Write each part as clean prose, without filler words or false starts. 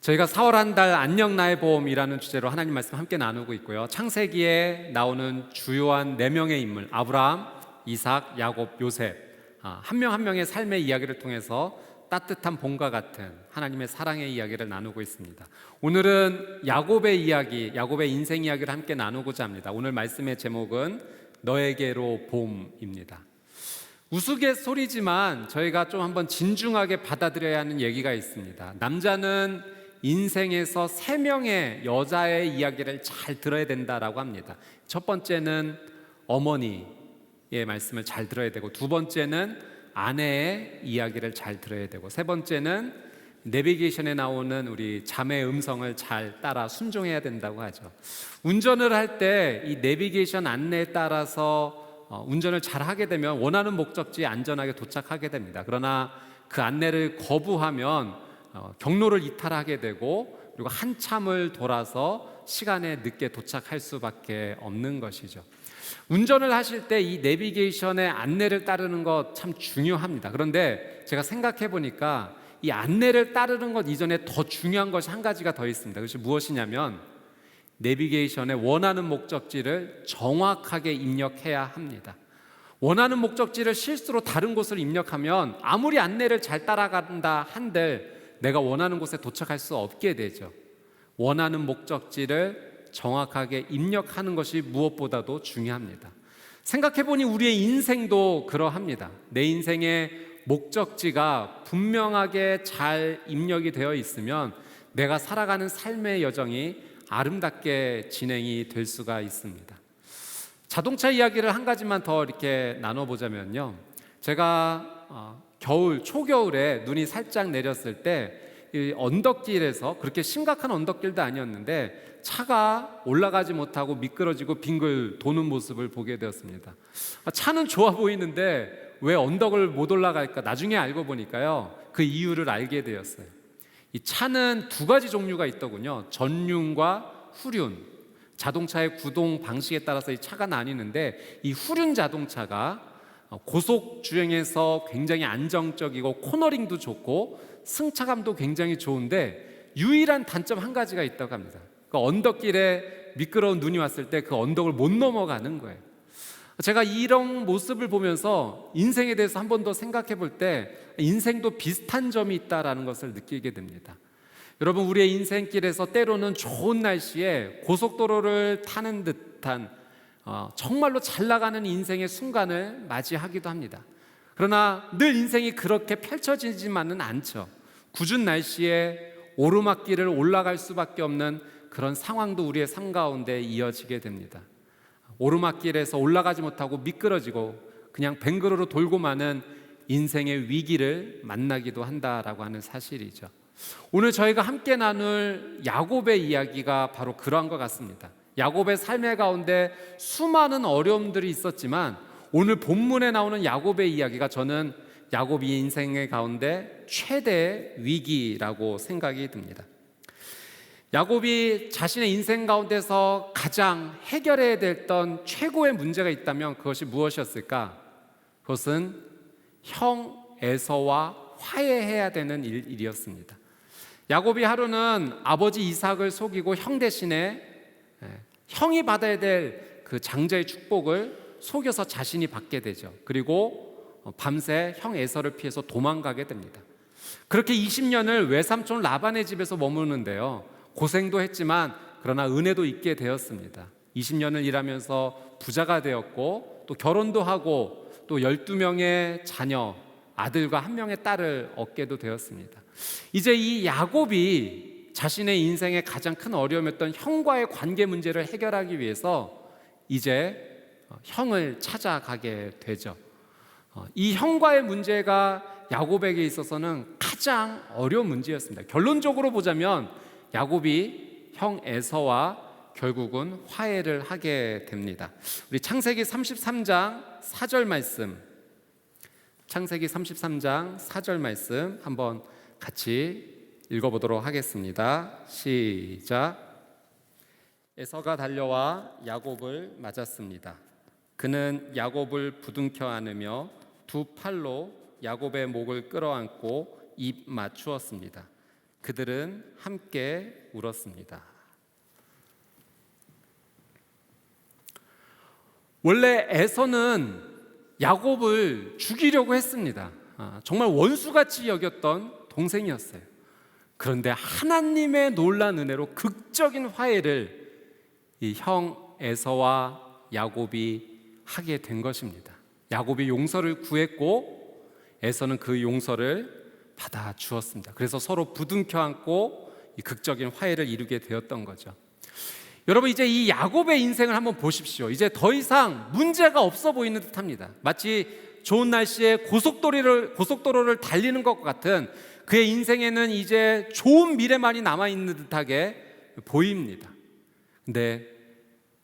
저희가 4월 한 달 안녕 나의 보험이라는 주제로 하나님 말씀 함께 나누고 있고요. 창세기에 나오는 주요한 4명의 인물, 아브라함, 이삭, 야곱, 요셉, 한 명 한 명의 삶의 이야기를 통해서 따뜻한 봄과 같은 하나님의 사랑의 이야기를 나누고 있습니다. 오늘은 야곱의 이야기, 야곱의 인생 이야기를 함께 나누고자 합니다. 오늘 말씀의 제목은 너에게로 봄입니다. 우스갯소리지만 저희가 좀 한번 진중하게 받아들여야 하는 얘기가 있습니다. 남자는 인생에서 3명의 여자의 이야기를 잘 들어야 된다라고 합니다. 첫 번째는 어머니의 말씀을 잘 들어야 되고, 두 번째는 아내의 이야기를 잘 들어야 되고, 세 번째는 내비게이션에 나오는 우리 자매의 음성을 잘 따라 순종해야 된다고 하죠. 운전을 할 때 이 내비게이션 안내에 따라서 운전을 잘 하게 되면 원하는 목적지에 안전하게 도착하게 됩니다. 그러나 그 안내를 거부하면 경로를 이탈하게 되고, 그리고 한참을 돌아서 시간에 늦게 도착할 수밖에 없는 것이죠. 운전을 하실 때 이 내비게이션의 안내를 따르는 것 참 중요합니다. 그런데 제가 생각해 보니까 이 안내를 따르는 것 이전에 더 중요한 것이 한 가지가 더 있습니다. 그것이 무엇이냐면 내비게이션에 원하는 목적지를 정확하게 입력해야 합니다. 원하는 목적지를 실수로 다른 곳을 입력하면 아무리 안내를 잘 따라간다 한들 내가 원하는 곳에 도착할 수 없게 되죠. 원하는 목적지를 정확하게 입력하는 것이 무엇보다도 중요합니다. 생각해보니 우리의 인생도 그러합니다. 내 인생의 목적지가 분명하게 잘 입력이 되어 있으면 내가 살아가는 삶의 여정이 아름답게 진행이 될 수가 있습니다. 자동차 이야기를 한 가지만 더 이렇게 나눠보자면요, 제가 겨울, 초겨울에 눈이 살짝 내렸을 때 이 언덕길에서, 그렇게 심각한 언덕길도 아니었는데 차가 올라가지 못하고 미끄러지고 빙글 도는 모습을 보게 되었습니다. 차는 좋아 보이는데 왜 언덕을 못 올라갈까 나중에 알고 보니까요, 그 이유를 알게 되었어요. 이 차는 두 가지 종류가 있더군요. 전륜과 후륜. 자동차의 구동 방식에 따라서 이 차가 나뉘는데, 이 후륜 자동차가 고속 주행에서 굉장히 안정적이고 코너링도 좋고 승차감도 굉장히 좋은데 유일한 단점 한 가지가 있다고 합니다. 그 언덕길에 미끄러운 눈이 왔을 때 그 언덕을 못 넘어가는 거예요. 제가 이런 모습을 보면서 인생에 대해서 한 번 더 생각해 볼 때 인생도 비슷한 점이 있다라는 것을 느끼게 됩니다. 여러분, 우리의 인생길에서 때로는 좋은 날씨에 고속도로를 타는 듯한 정말로 잘 나가는 인생의 순간을 맞이하기도 합니다. 그러나 늘 인생이 그렇게 펼쳐지지만은 않죠. 궂은 날씨에 오르막길을 올라갈 수밖에 없는 그런 상황도 우리의 삶 가운데 이어지게 됩니다. 오르막길에서 올라가지 못하고 미끄러지고 그냥 뱅그로로 돌고 마는 인생의 위기를 만나기도 한다라고 하는 사실이죠. 오늘 저희가 함께 나눌 야곱의 이야기가 바로 그러한 것 같습니다. 야곱의 삶의 가운데 수많은 어려움들이 있었지만 오늘 본문에 나오는 야곱의 이야기가 저는 야곱이 인생의 가운데 최대의 위기라고 생각이 듭니다. 야곱이 자신의 인생 가운데서 가장 해결해야 됐던 최고의 문제가 있다면 그것이 무엇이었을까? 그것은 형 에서와 화해해야 되는 일이었습니다. 야곱이 하루는 아버지 이삭을 속이고 형 대신에 형이 받아야 될 그 장자의 축복을 속여서 자신이 받게 되죠. 그리고 밤새 형 에서를 피해서 도망가게 됩니다. 그렇게 20년을 외삼촌 라반의 집에서 머무는데요, 고생도 했지만 그러나 은혜도 있게 되었습니다. 20년을 일하면서 부자가 되었고 또 결혼도 하고 또 12명의 자녀, 아들과 1명의 딸을 얻게도 되었습니다. 이제 이 야곱이 자신의 인생의 가장 큰 어려움이었던 형과의 관계 문제를 해결하기 위해서 이제 형을 찾아가게 되죠. 이 형과의 문제가 야곱에게 있어서는 가장 어려운 문제였습니다. 결론적으로 보자면 야곱이 형 에서와 결국은 화해를 하게 됩니다. 우리 창세기 33장 4절 말씀, 창세기 33장 4절 말씀 한번 같이 읽어보도록 하겠습니다. 시작. 에서가 달려와 야곱을 맞았습니다. 그는 야곱을 부둥켜 안으며 두 팔로 야곱의 목을 끌어안고 입 맞추었습니다. 그들은 함께 울었습니다. 원래 에서는 야곱을 죽이려고 했습니다. 정말 원수같이 여겼던 동생이었어요. 그런데 하나님의 놀라운 은혜로 극적인 화해를 이 형 에서와 야곱이 하게 된 것입니다. 야곱이 용서를 구했고 에서는 그 용서를 받아 주었습니다. 그래서 서로 부둥켜 안고 이 극적인 화해를 이루게 되었던 거죠. 여러분, 이제 이 야곱의 인생을 한번 보십시오. 이제 더 이상 문제가 없어 보이는 듯합니다. 마치 좋은 날씨에 고속도로를 달리는 것 같은 그의 인생에는 이제 좋은 미래만이 남아있는 듯하게 보입니다. 근데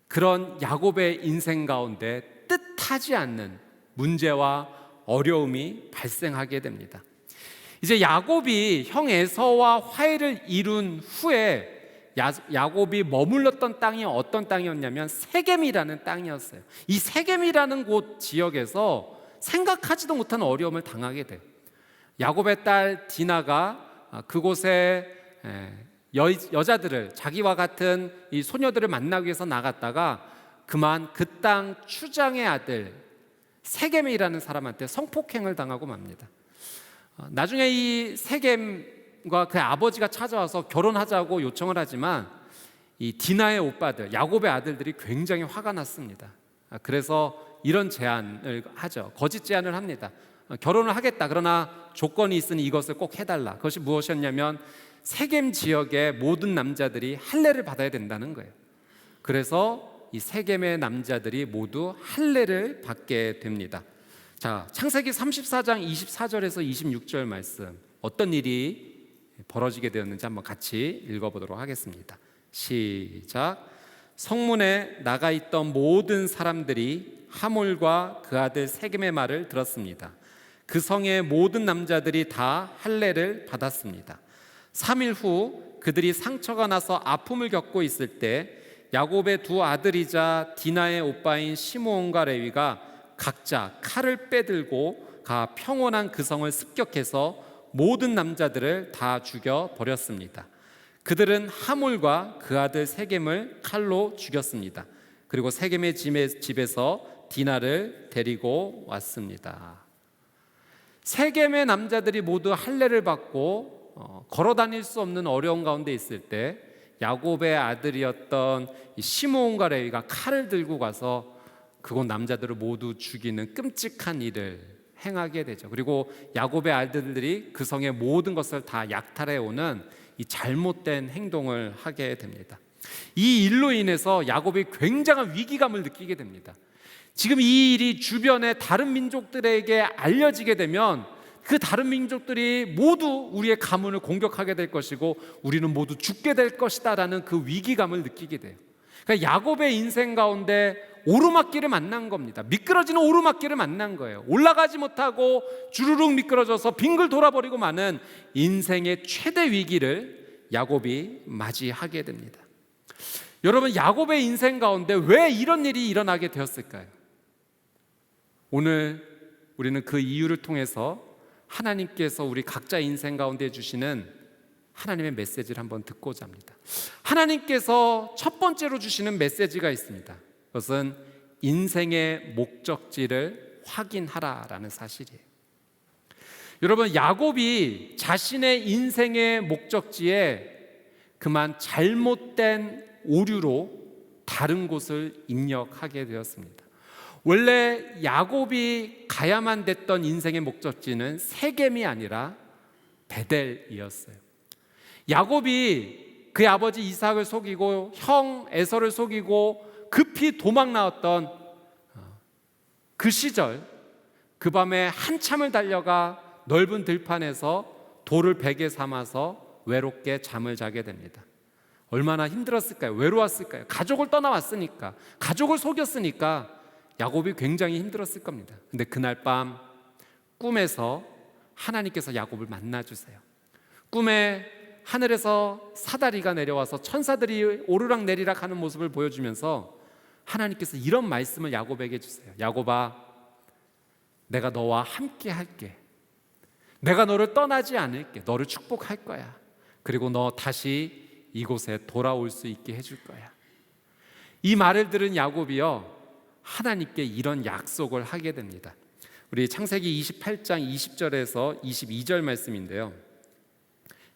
그런 야곱의 인생 가운데 뜻하지 않는 문제와 어려움이 발생하게 됩니다. 이제 야곱이 형 에서와 화해를 이룬 후에 야곱이 머물렀던 땅이 어떤 땅이었냐면 세겜이라는 땅이었어요. 이 세겜이라는 곳 지역에서 생각하지도 못한 어려움을 당하게 돼요. 야곱의 딸 디나가 그곳에 여자들을, 자기와 같은 이 소녀들을 만나기 위해서 나갔다가 그만 그 땅 추장의 아들 세겜이라는 사람한테 성폭행을 당하고 맙니다. 나중에 이 세겜과 그 아버지가 찾아와서 결혼하자고 요청을 하지만 이 디나의 오빠들, 야곱의 아들들이 굉장히 화가 났습니다. 그래서 이런 제안을 하죠. 거짓 제안을 합니다. 결혼을 하겠다. 그러나 조건이 있으니 이것을 꼭 해달라. 그것이 무엇이었냐면 세겜 지역의 모든 남자들이 할례를 받아야 된다는 거예요. 그래서 이 세겜의 남자들이 모두 할례를 받게 됩니다. 자, 창세기 34장 24절에서 26절 말씀, 어떤 일이 벌어지게 되었는지 한번 같이 읽어보도록 하겠습니다. 시작. 성문에 나가 있던 모든 사람들이 하몰과 그 아들 세겜의 말을 들었습니다. 그 성의 모든 남자들이 다 할례를 받았습니다. 3일 후 그들이 상처가 나서 아픔을 겪고 있을 때 야곱의 두 아들이자 디나의 오빠인 시므온과 레위가 각자 칼을 빼들고 가 평온한 그 성을 습격해서 모든 남자들을 다 죽여 버렸습니다. 그들은 하몰과 그 아들 세겜을 칼로 죽였습니다. 그리고 세겜의 집에서 디나를 데리고 왔습니다. 세겜의 남자들이 모두 할례를 받고 걸어 다닐 수 없는 어려운 가운데 있을 때 야곱의 아들이었던 시므온과 레위가 칼을 들고 가서 그곳 남자들을 모두 죽이는 끔찍한 일을 행하게 되죠. 그리고 야곱의 아들들이 그 성의 모든 것을 다 약탈해 오는 이 잘못된 행동을 하게 됩니다. 이 일로 인해서 야곱이 굉장한 위기감을 느끼게 됩니다. 지금 이 일이 주변의 다른 민족들에게 알려지게 되면 그 다른 민족들이 모두 우리의 가문을 공격하게 될 것이고 우리는 모두 죽게 될 것이다라는 그 위기감을 느끼게 돼요. 그러니까 야곱의 인생 가운데 오르막길을 만난 겁니다. 미끄러지는 오르막길을 만난 거예요. 올라가지 못하고 주르륵 미끄러져서 빙글 돌아버리고 마는 인생의 최대 위기를 야곱이 맞이하게 됩니다. 여러분, 야곱의 인생 가운데 왜 이런 일이 일어나게 되었을까요? 오늘 우리는 그 이유를 통해서 하나님께서 우리 각자 인생 가운데 주시는 하나님의 메시지를 한번 듣고자 합니다. 하나님께서 첫 번째로 주시는 메시지가 있습니다. 그것은 인생의 목적지를 확인하라라는 사실이에요. 여러분, 야곱이 자신의 인생의 목적지에 그만 잘못된 오류로 다른 곳을 입력하게 되었습니다. 원래 야곱이 가야만 됐던 인생의 목적지는 세겜이 아니라 베델이었어요. 야곱이 그의 아버지 이삭을 속이고 형 에서를 속이고 급히 도망 나왔던 그 시절, 그 밤에 한참을 달려가 넓은 들판에서 돌을 베개 삼아서 외롭게 잠을 자게 됩니다. 얼마나 힘들었을까요? 외로웠을까요? 가족을 떠나왔으니까, 가족을 속였으니까 야곱이 굉장히 힘들었을 겁니다. 근데 그날 밤 꿈에서 하나님께서 야곱을 만나주세요. 꿈에 하늘에서 사다리가 내려와서 천사들이 오르락 내리락 하는 모습을 보여주면서 하나님께서 이런 말씀을 야곱에게 주세요. 야곱아, 내가 너와 함께 할게. 내가 너를 떠나지 않을게. 너를 축복할 거야. 그리고 너 다시 이곳에 돌아올 수 있게 해줄 거야. 이 말을 들은 야곱이요, 하나님께 이런 약속을 하게 됩니다. 우리 창세기 28장 20절에서 22절 말씀인데요,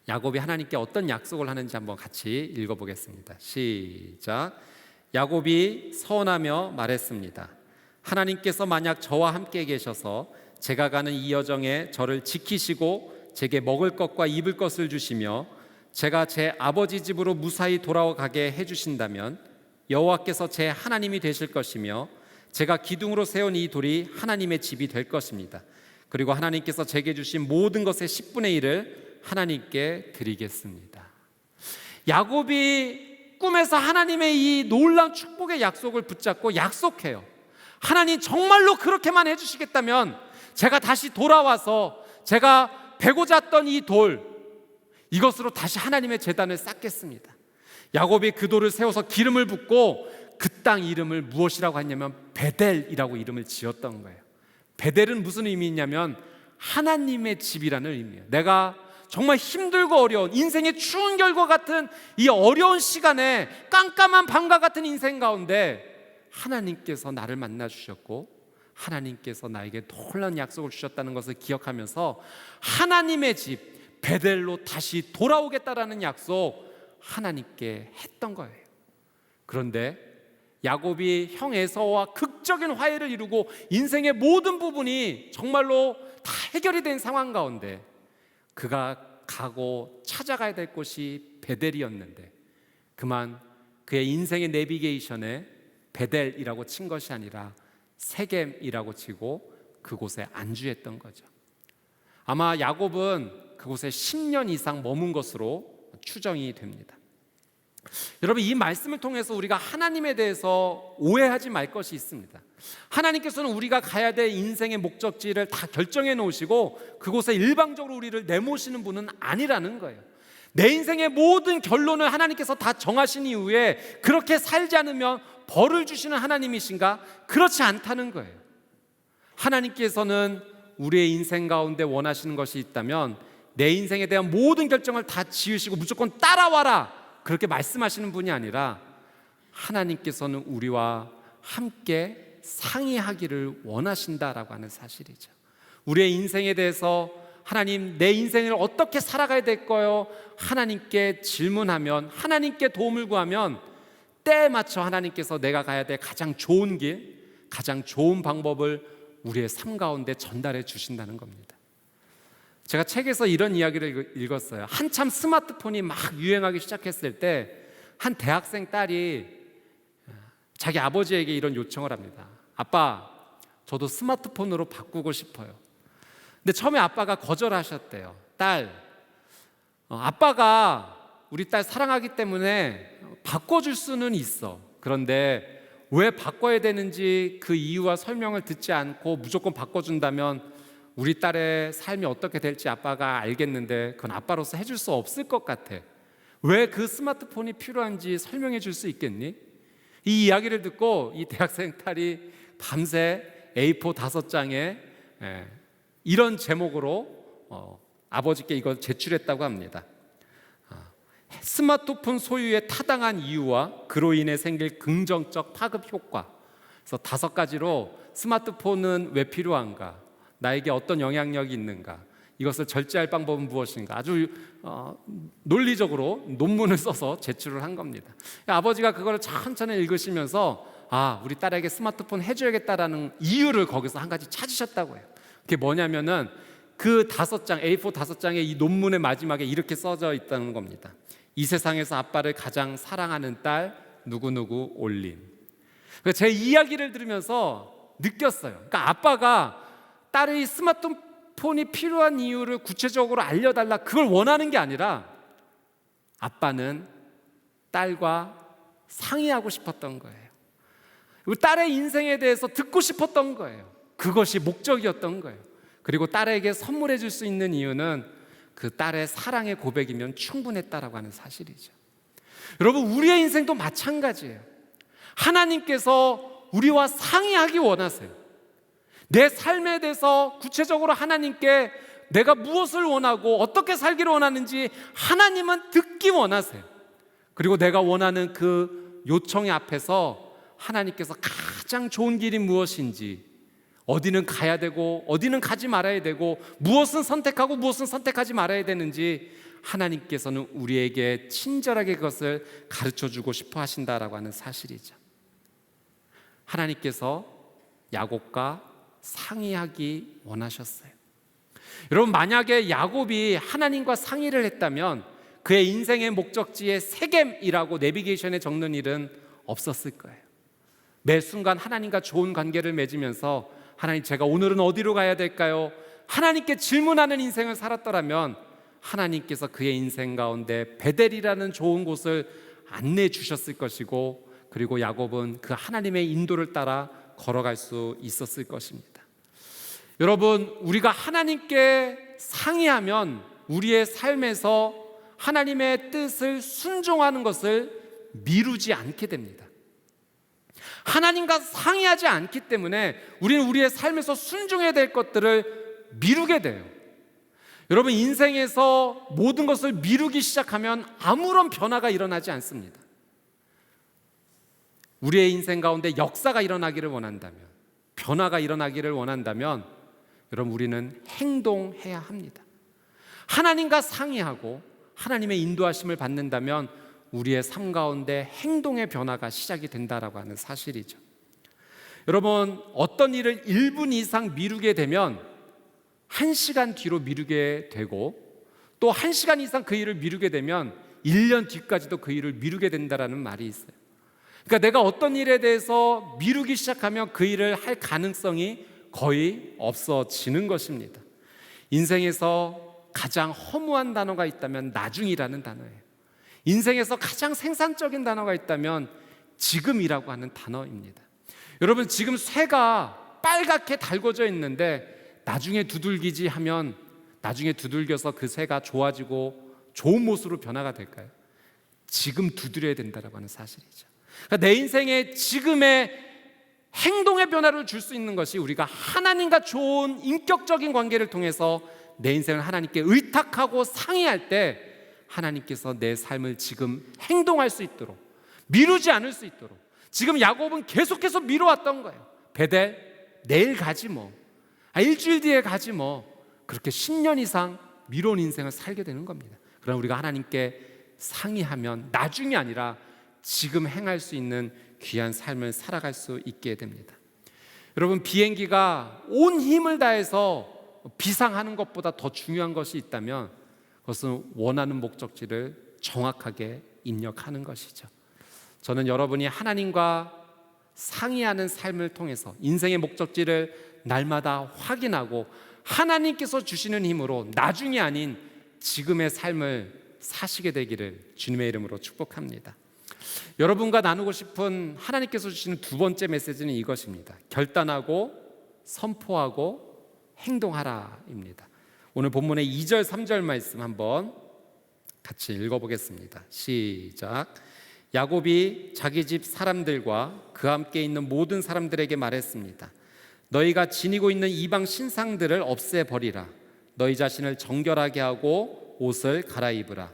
야곱이 하나님께 어떤 약속을 하는지 한번 같이 읽어보겠습니다. 시작. 야곱이 서원하며 말했습니다. 하나님께서 만약 저와 함께 계셔서 제가 가는 이 여정에 저를 지키시고 제게 먹을 것과 입을 것을 주시며 제가 제 아버지 집으로 무사히 돌아가게 해주신다면 여호와께서 제 하나님이 되실 것이며 제가 기둥으로 세운 이 돌이 하나님의 집이 될 것입니다. 그리고 하나님께서 제게 주신 모든 것의 10분의 1을 하나님께 드리겠습니다. 야곱이 꿈에서 하나님의 이 놀라운 축복의 약속을 붙잡고 약속해요. 하나님 정말로 그렇게만 해주시겠다면 제가 다시 돌아와서 제가 베고자 했던 이 돌, 이것으로 다시 하나님의 제단을 쌓겠습니다. 야곱이 그 돌을 세워서 기름을 붓고 그 땅 이름을 무엇이라고 했냐면 베델이라고 이름을 지었던 거예요. 베델은 무슨 의미냐면 하나님의 집이라는 의미예요. 내가 정말 힘들고 어려운 인생의 추운 겨울과 같은 이 어려운 시간에 깜깜한 밤과 같은 인생 가운데 하나님께서 나를 만나 주셨고 하나님께서 나에게 놀라운 약속을 주셨다는 것을 기억하면서 하나님의 집 베델로 다시 돌아오겠다라는 약속 하나님께 했던 거예요. 그런데 야곱이 형 에서와 극적인 화해를 이루고 인생의 모든 부분이 정말로 다 해결이 된 상황 가운데 그가 가고 찾아가야 될 곳이 베델이었는데 그만 그의 인생의 내비게이션에 베델이라고 친 것이 아니라 세겜이라고 치고 그곳에 안주했던 거죠. 아마 야곱은 그곳에 10년 이상 머문 것으로 추정이 됩니다. 여러분, 이 말씀을 통해서 우리가 하나님에 대해서 오해하지 말 것이 있습니다. 하나님께서는 우리가 가야 될 인생의 목적지를 다 결정해 놓으시고 그곳에 일방적으로 우리를 내모시는 분은 아니라는 거예요. 내 인생의 모든 결론을 하나님께서 다 정하신 이후에 그렇게 살지 않으면 벌을 주시는 하나님이신가? 그렇지 않다는 거예요. 하나님께서는 우리의 인생 가운데 원하시는 것이 있다면 내 인생에 대한 모든 결정을 다 지으시고 무조건 따라와라, 그렇게 말씀하시는 분이 아니라 하나님께서는 우리와 함께 상의하기를 원하신다라고 하는 사실이죠. 우리의 인생에 대해서 하나님, 내 인생을 어떻게 살아가야 될까요? 하나님께 질문하면, 하나님께 도움을 구하면 때에 맞춰 하나님께서 내가 가야 될 가장 좋은 길, 가장 좋은 방법을 우리의 삶 가운데 전달해 주신다는 겁니다. 제가 책에서 이런 이야기를 읽었어요. 한참 스마트폰이 막 유행하기 시작했을 때 한 대학생 딸이 자기 아버지에게 이런 요청을 합니다. 아빠, 저도 스마트폰으로 바꾸고 싶어요. 근데 처음에 아빠가 거절하셨대요. 딸, 아빠가 우리 딸 사랑하기 때문에 바꿔줄 수는 있어. 그런데 왜 바꿔야 되는지 그 이유와 설명을 듣지 않고 무조건 바꿔준다면 우리 딸의 삶이 어떻게 될지 아빠가 알겠는데 그건 아빠로서 해줄 수 없을 것 같아. 왜 그 스마트폰이 필요한지 설명해 줄 수 있겠니? 이 이야기를 듣고 이 대학생 딸이 밤새 A4 5장에 이런 제목으로 아버지께 이걸 제출했다고 합니다. 스마트폰 소유의 타당한 이유와 그로 인해 생길 긍정적 파급 효과. 그래서 5가지로 스마트폰은 왜 필요한가, 나에게 어떤 영향력이 있는가, 이것을 절제할 방법은 무엇인가, 아주 논리적으로 논문을 써서 제출을 한 겁니다. 아버지가 그걸 천천히 읽으시면서 우리 딸에게 스마트폰 해줘야겠다라는 이유를 거기서 한 가지 찾으셨다고 해요. 그게 뭐냐면은 그 A4 5장의 이 논문의 마지막에 이렇게 써져 있다는 겁니다. 이 세상에서 아빠를 가장 사랑하는 딸 누구누구 올린. 제 이야기를 들으면서 느꼈어요. 그러니까 아빠가 딸의 스마트폰이 필요한 이유를 구체적으로 알려달라, 그걸 원하는 게 아니라 아빠는 딸과 상의하고 싶었던 거예요. 딸의 인생에 대해서 듣고 싶었던 거예요. 그것이 목적이었던 거예요. 그리고 딸에게 선물해 줄 수 있는 이유는 그 딸의 사랑의 고백이면 충분했다라고 하는 사실이죠. 여러분, 우리의 인생도 마찬가지예요. 하나님께서 우리와 상의하기 원하세요. 내 삶에 대해서 구체적으로 하나님께 내가 무엇을 원하고 어떻게 살기를 원하는지 하나님은 듣기 원하세요. 그리고 내가 원하는 그 요청의 앞에서 하나님께서 가장 좋은 길이 무엇인지, 어디는 가야 되고 어디는 가지 말아야 되고, 무엇은 선택하고 무엇은 선택하지 말아야 되는지 하나님께서는 우리에게 친절하게 그것을 가르쳐주고 싶어 하신다라고 하는 사실이죠. 하나님께서 야곱과 상의하기 원하셨어요. 여러분, 만약에 야곱이 하나님과 상의를 했다면 그의 인생의 목적지에 세겜이라고 내비게이션에 적는 일은 없었을 거예요. 매 순간 하나님과 좋은 관계를 맺으면서 하나님, 제가 오늘은 어디로 가야 될까요? 하나님께 질문하는 인생을 살았더라면 하나님께서 그의 인생 가운데 베델이라는 좋은 곳을 안내해 주셨을 것이고, 그리고 야곱은 그 하나님의 인도를 따라 걸어갈 수 있었을 것입니다. 여러분, 우리가 하나님께 상의하면 우리의 삶에서 하나님의 뜻을 순종하는 것을 미루지 않게 됩니다. 하나님과 상의하지 않기 때문에 우리는 우리의 삶에서 순종해야 될 것들을 미루게 돼요. 여러분, 인생에서 모든 것을 미루기 시작하면 아무런 변화가 일어나지 않습니다. 우리의 인생 가운데 역사가 일어나기를 원한다면, 변화가 일어나기를 원한다면, 여러분, 우리는 행동해야 합니다. 하나님과 상의하고 하나님의 인도하심을 받는다면 우리의 삶 가운데 행동의 변화가 시작이 된다라고 하는 사실이죠. 여러분, 어떤 일을 1분 이상 미루게 되면 1시간 뒤로 미루게 되고, 또 1시간 이상 그 일을 미루게 되면 1년 뒤까지도 그 일을 미루게 된다라는 말이 있어요. 그러니까 내가 어떤 일에 대해서 미루기 시작하면 그 일을 할 가능성이 거의 없어지는 것입니다. 인생에서 가장 허무한 단어가 있다면 나중이라는 단어예요. 인생에서 가장 생산적인 단어가 있다면 지금이라고 하는 단어입니다. 여러분, 지금 쇠가 빨갛게 달궈져 있는데 나중에 두들기지 하면, 나중에 두들겨서 그 쇠가 좋아지고 좋은 모습으로 변화가 될까요? 지금 두드려야 된다라고 하는 사실이죠. 그러니까 내 인생의 지금의 행동의 변화를 줄 수 있는 것이 우리가 하나님과 좋은 인격적인 관계를 통해서 내 인생을 하나님께 의탁하고 상의할 때 하나님께서 내 삶을 지금 행동할 수 있도록, 미루지 않을 수 있도록. 지금 야곱은 계속해서 미뤄왔던 거예요. 베델, 내일 가지 뭐, 일주일 뒤에 가지 뭐, 그렇게 10년 이상 미뤄온 인생을 살게 되는 겁니다. 그러나 우리가 하나님께 상의하면 나중이 아니라 지금 행할 수 있는 귀한 삶을 살아갈 수 있게 됩니다. 여러분, 비행기가 온 힘을 다해서 비상하는 것보다 더 중요한 것이 있다면 그것은 원하는 목적지를 정확하게 입력하는 것이죠. 저는 여러분이 하나님과 상의하는 삶을 통해서 인생의 목적지를 날마다 확인하고 하나님께서 주시는 힘으로 나중이 아닌 지금의 삶을 사시게 되기를 주님의 이름으로 축복합니다. 여러분과 나누고 싶은 하나님께서 주시는 두 번째 메시지는 이것입니다. 결단하고 선포하고 행동하라입니다. 오늘 본문의 2절 3절 말씀 한번 같이 읽어보겠습니다. 시작. 야곱이 자기 집 사람들과 그 함께 있는 모든 사람들에게 말했습니다. 너희가 지니고 있는 이방 신상들을 없애버리라. 너희 자신을 정결하게 하고 옷을 갈아입으라.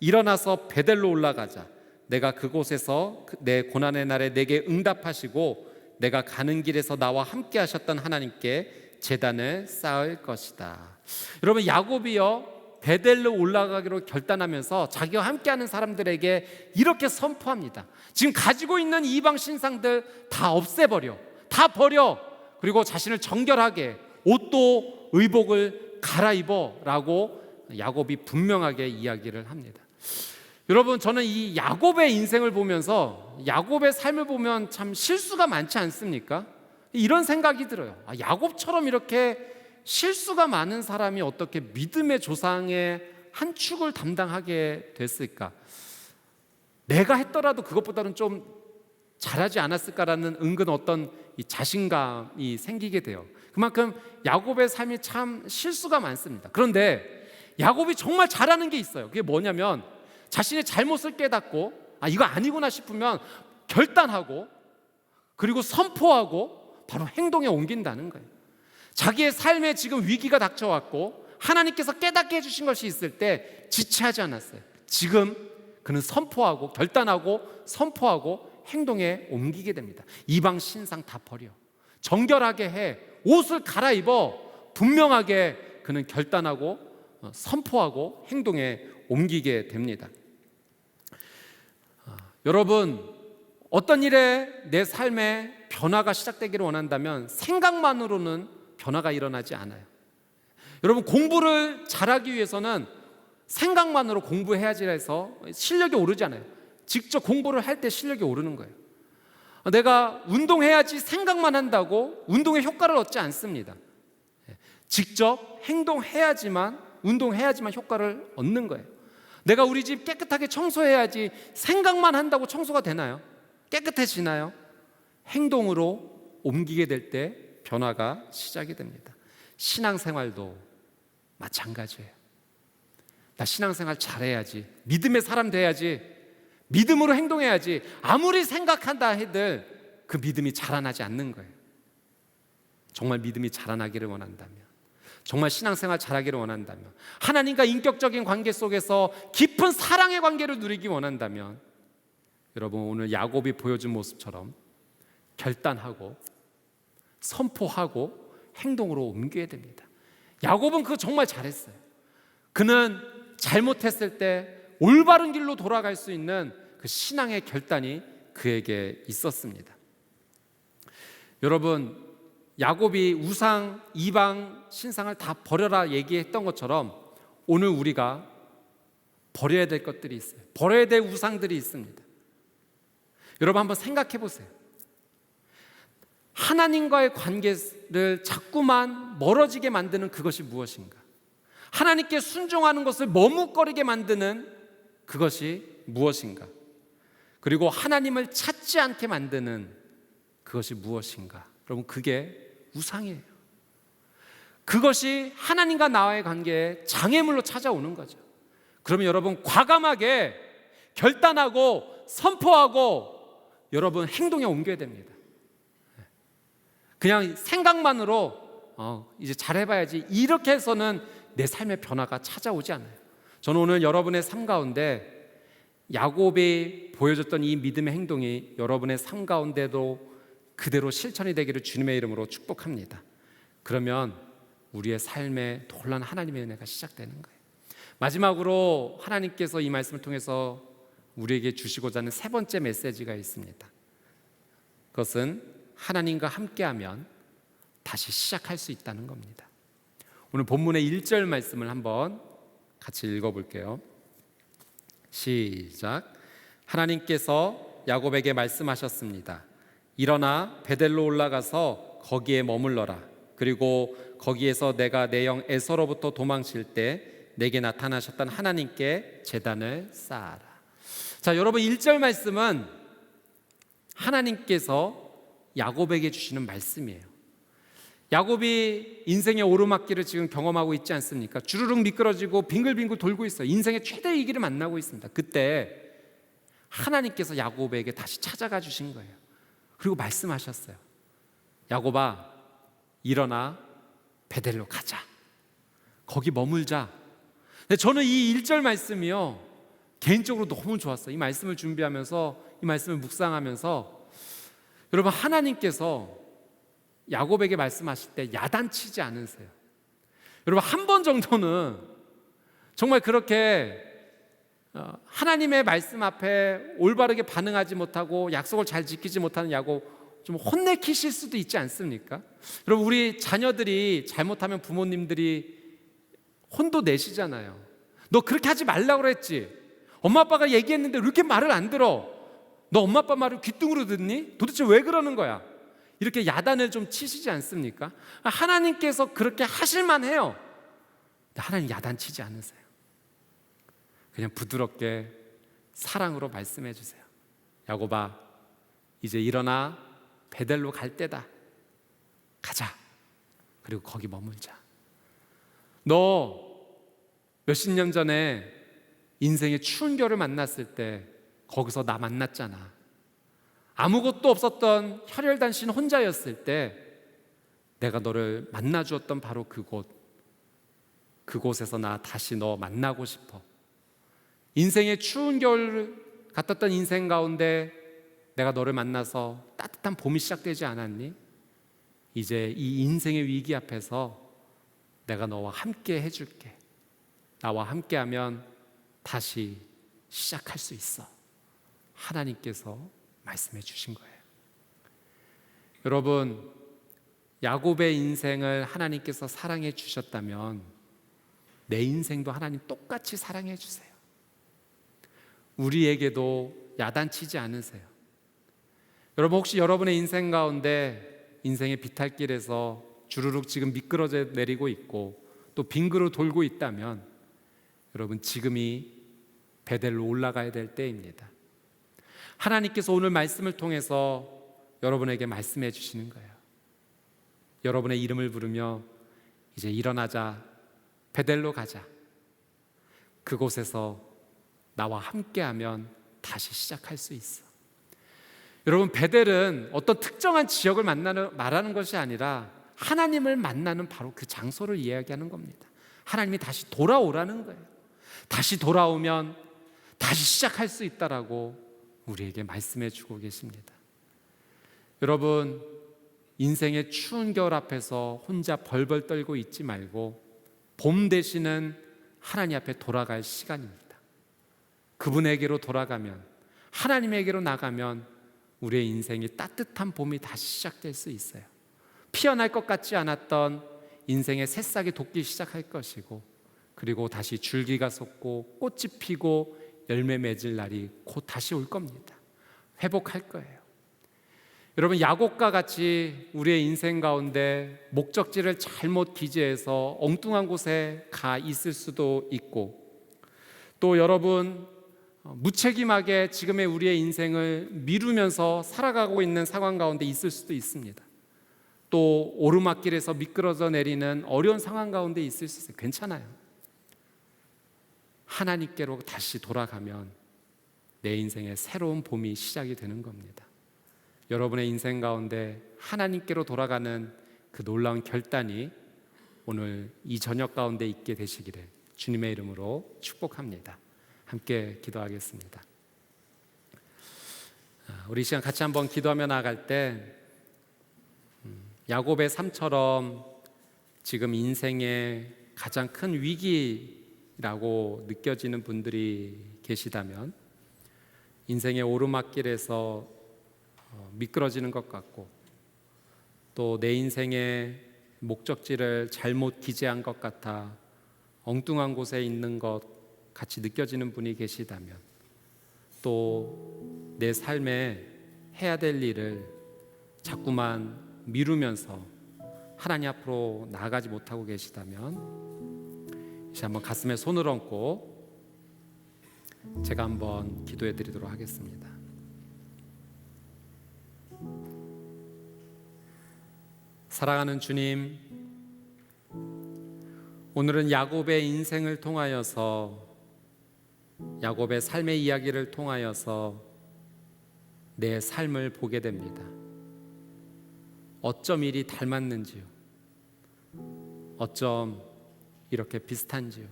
일어나서 베델로 올라가자. 내가 그곳에서 내 고난의 날에 내게 응답하시고 내가 가는 길에서 나와 함께 하셨던 하나님께 제단을 쌓을 것이다. 여러분, 야곱이요 베델로 올라가기로 결단하면서 자기와 함께하는 사람들에게 이렇게 선포합니다. 지금 가지고 있는 이방 신상들 다 없애버려, 다 버려. 그리고 자신을 정결하게, 옷도 의복을 갈아입어 라고 야곱이 분명하게 이야기를 합니다. 여러분, 저는 이 야곱의 인생을 보면서, 야곱의 삶을 보면 참 실수가 많지 않습니까? 이런 생각이 들어요. 야곱처럼 이렇게 실수가 많은 사람이 어떻게 믿음의 조상의 한 축을 담당하게 됐을까? 내가 했더라도 그것보다는 좀 잘하지 않았을까라는 은근 어떤 이 자신감이 생기게 돼요. 그만큼 야곱의 삶이 참 실수가 많습니다. 그런데 야곱이 정말 잘하는 게 있어요. 그게 뭐냐면 자신의 잘못을 깨닫고 이거 아니구나 싶으면 결단하고, 그리고 선포하고 바로 행동에 옮긴다는 거예요. 자기의 삶에 지금 위기가 닥쳐왔고 하나님께서 깨닫게 해주신 것이 있을 때 지체하지 않았어요. 지금 그는 선포하고 결단하고 선포하고 행동에 옮기게 됩니다. 이방 신상 다 버려, 정결하게 해, 옷을 갈아입어. 분명하게 그는 결단하고 선포하고 행동에 옮기게 됩니다. 여러분, 어떤 일에 내 삶에 변화가 시작되기를 원한다면 생각만으로는 변화가 일어나지 않아요. 여러분, 공부를 잘하기 위해서는 생각만으로 공부해야지 해서 실력이 오르지 않아요. 직접 공부를 할 때 실력이 오르는 거예요. 내가 운동해야지 생각만 한다고 운동의 효과를 얻지 않습니다. 직접 행동해야지만, 운동해야지만 효과를 얻는 거예요. 내가 우리 집 깨끗하게 청소해야지 생각만 한다고 청소가 되나요? 깨끗해지나요? 행동으로 옮기게 될 때 변화가 시작이 됩니다. 신앙생활도 마찬가지예요. 나 신앙생활 잘해야지, 믿음의 사람 돼야지, 믿음으로 행동해야지, 아무리 생각한다 해들 그 믿음이 자라나지 않는 거예요. 정말 믿음이 자라나기를 원한다면, 정말 신앙생활 잘하기를 원한다면, 하나님과 인격적인 관계 속에서 깊은 사랑의 관계를 누리기 원한다면, 여러분, 오늘 야곱이 보여준 모습처럼 결단하고 선포하고 행동으로 옮겨야 됩니다. 야곱은 그거 정말 잘했어요. 그는 잘못했을 때 올바른 길로 돌아갈 수 있는 그 신앙의 결단이 그에게 있었습니다. 여러분, 야곱이 우상, 이방 신상을 다 버려라 얘기했던 것처럼 오늘 우리가 버려야 될 것들이 있어요. 버려야 될 우상들이 있습니다. 여러분, 한번 생각해 보세요. 하나님과의 관계를 자꾸만 멀어지게 만드는 그것이 무엇인가? 하나님께 순종하는 것을 머뭇거리게 만드는 그것이 무엇인가? 그리고 하나님을 찾지 않게 만드는 그것이 무엇인가? 여러분, 그게 우상이에요. 그것이 하나님과 나와의 관계에 장애물로 찾아오는 거죠. 그러면 여러분, 과감하게 결단하고 선포하고 여러분 행동에 옮겨야 됩니다. 그냥 생각만으로 이제 잘해봐야지 이렇게 해서는 내 삶의 변화가 찾아오지 않아요. 저는 오늘 여러분의 삶 가운데 야곱이 보여줬던 이 믿음의 행동이 여러분의 삶 가운데도 그대로 실천이 되기를 주님의 이름으로 축복합니다. 그러면 우리의 삶에 놀라운 하나님의 은혜가 시작되는 거예요. 마지막으로 하나님께서 이 말씀을 통해서 우리에게 주시고자 하는 세 번째 메시지가 있습니다. 그것은 하나님과 함께하면 다시 시작할 수 있다는 겁니다. 오늘 본문의 1절 말씀을 한번 같이 읽어볼게요. 시작. 하나님께서 야곱에게 말씀하셨습니다. 일어나 베델로 올라가서 거기에 머물러라. 그리고 거기에서 내가 내 영 에서로부터 도망칠 때 내게 나타나셨던 하나님께 제단을 쌓아라. 자, 여러분, 1절 말씀은 하나님께서 야곱에게 주시는 말씀이에요. 야곱이 인생의 오르막길을 지금 경험하고 있지 않습니까? 주르륵 미끄러지고 빙글빙글 돌고 있어요. 인생의 최대 위기를 만나고 있습니다. 그때 하나님께서 야곱에게 다시 찾아가 주신 거예요. 그리고 말씀하셨어요. 야곱아, 일어나 베델로 가자. 거기 머물자. 근데 저는 이 1절 말씀이요, 개인적으로 너무 좋았어요. 이 말씀을 준비하면서, 이 말씀을 묵상하면서, 여러분, 하나님께서 야곱에게 말씀하실 때 야단치지 않으세요. 여러분, 한 번 정도는 정말 그렇게 하나님의 말씀 앞에 올바르게 반응하지 못하고 약속을 잘 지키지 못하는 야곱 좀 혼내키실 수도 있지 않습니까? 여러분, 우리 자녀들이 잘못하면 부모님들이 혼도 내시잖아요. 너 그렇게 하지 말라고 그랬지. 엄마 아빠가 얘기했는데 왜 이렇게 말을 안 들어? 너 엄마 아빠 말을 귓등으로 듣니? 도대체 왜 그러는 거야? 이렇게 야단을 좀 치시지 않습니까? 하나님께서 그렇게 하실만 해요. 근데 하나님 야단치지 않으세요. 그냥 부드럽게 사랑으로 말씀해 주세요. 야곱아, 이제 일어나 베델로 갈 때다. 가자. 그리고 거기 머물자. 너 몇십 년 전에 인생의 추운 겨를 만났을 때 거기서 나 만났잖아. 아무것도 없었던 혈혈단신 혼자였을 때 내가 너를 만나주었던 바로 그곳. 그곳에서 나 다시 너 만나고 싶어. 인생의 추운 겨울 같았던 인생 가운데 내가 너를 만나서 따뜻한 봄이 시작되지 않았니? 이제 이 인생의 위기 앞에서 내가 너와 함께 해줄게. 나와 함께하면 다시 시작할 수 있어. 하나님께서 말씀해 주신 거예요. 여러분, 야곱의 인생을 하나님께서 사랑해 주셨다면 내 인생도 하나님 똑같이 사랑해 주세요. 우리에게도 야단치지 않으세요. 여러분, 혹시 여러분의 인생 가운데 인생의 비탈길에서 주르륵 지금 미끄러져 내리고 있고 또 빙그로 돌고 있다면 여러분, 지금이 베델로 올라가야 될 때입니다. 하나님께서 오늘 말씀을 통해서 여러분에게 말씀해 주시는 거예요. 여러분의 이름을 부르며 이제 일어나자, 베델로 가자. 그곳에서 나와 함께하면 다시 시작할 수 있어. 여러분, 베델은 어떤 특정한 지역을 말하는 것이 아니라 하나님을 만나는 바로 그 장소를 이야기하는 겁니다. 하나님이 다시 돌아오라는 거예요. 다시 돌아오면 다시 시작할 수 있다라고 우리에게 말씀해 주고 계십니다. 여러분, 인생의 추운 겨울 앞에서 혼자 벌벌 떨고 있지 말고 봄 되시는 하나님 앞에 돌아갈 시간입니다. 그분에게로 돌아가면, 하나님에게로 나가면 우리의 인생이 따뜻한 봄이 다시 시작될 수 있어요. 피어날 것 같지 않았던 인생의 새싹이 돋기 시작할 것이고, 그리고 다시 줄기가 솟고 꽃이 피고 열매 맺을 날이 곧 다시 올 겁니다. 회복할 거예요. 여러분, 야곱과 같이 우리의 인생 가운데 목적지를 잘못 기재해서 엉뚱한 곳에 가 있을 수도 있고, 또 여러분 무책임하게 지금의 우리의 인생을 미루면서 살아가고 있는 상황 가운데 있을 수도 있습니다. 또 오르막길에서 미끄러져 내리는 어려운 상황 가운데 있을 수 있어요. 괜찮아요. 하나님께로 다시 돌아가면 내 인생의 새로운 봄이 시작이 되는 겁니다. 여러분의 인생 가운데 하나님께로 돌아가는 그 놀라운 결단이 오늘 이 저녁 가운데 있게 되시기를 주님의 이름으로 축복합니다. 함께 기도하겠습니다. 우리 이 시간 같이 한번 기도하며 나아갈 때 야곱의 삶처럼 지금 인생의 가장 큰 위기라고 느껴지는 분들이 계시다면, 인생의 오르막길에서 미끄러지는 것 같고 또 내 인생의 목적지를 잘못 기재한 것 같아 엉뚱한 곳에 있는 것 같이 느껴지는 분이 계시다면, 또 내 삶에 해야 될 일을 자꾸만 미루면서 하나님 앞으로 나아가지 못하고 계시다면 이제 한번 가슴에 손을 얹고 제가 한번 기도해 드리도록 하겠습니다. 사랑하는 주님, 오늘은 야곱의 인생을 통하여서, 야곱의 삶의 이야기를 통하여서 내 삶을 보게 됩니다. 어쩜 이리 닮았는지요, 어쩜 이렇게 비슷한지요.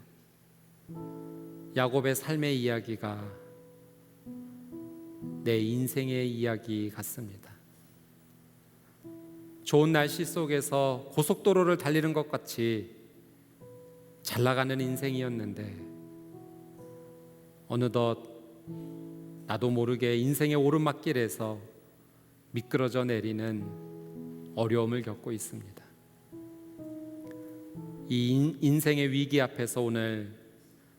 야곱의 삶의 이야기가 내 인생의 이야기 같습니다. 좋은 날씨 속에서 고속도로를 달리는 것 같이 잘 나가는 인생이었는데 어느덧 나도 모르게 인생의 오르막길에서 미끄러져 내리는 어려움을 겪고 있습니다. 이 인생의 위기 앞에서 오늘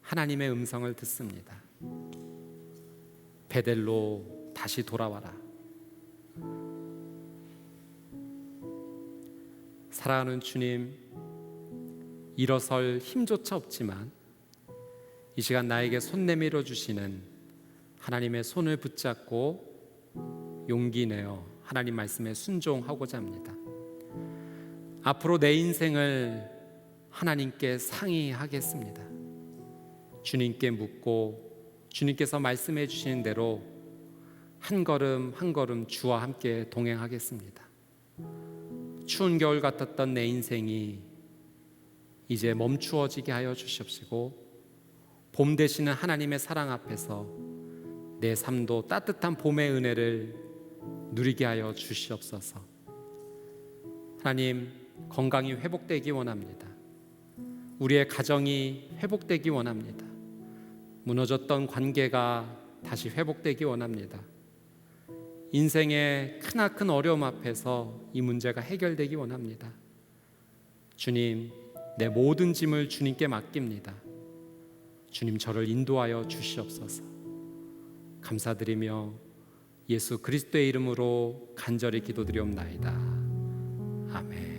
하나님의 음성을 듣습니다. 베델로 다시 돌아와라. 사랑하는 주님, 일어설 힘조차 없지만 이 시간 나에게 손 내밀어 주시는 하나님의 손을 붙잡고 용기 내어 하나님 말씀에 순종하고자 합니다. 앞으로 내 인생을 하나님께 상의하겠습니다. 주님께 묻고 주님께서 말씀해 주시는 대로 한 걸음 한 걸음 주와 함께 동행하겠습니다. 추운 겨울 같았던 내 인생이 이제 멈추어지게 하여 주시옵시고 봄 되시는 하나님의 사랑 앞에서 내 삶도 따뜻한 봄의 은혜를 누리게 하여 주시옵소서. 하나님, 건강이 회복되기 원합니다. 우리의 가정이 회복되기 원합니다. 무너졌던 관계가 다시 회복되기 원합니다. 인생의 크나큰 어려움 앞에서 이 문제가 해결되기 원합니다. 주님, 내 모든 짐을 주님께 맡깁니다. 주님, 저를 인도하여 주시옵소서. 감사드리며 예수 그리스도의 이름으로 간절히 기도드리옵나이다. 아멘.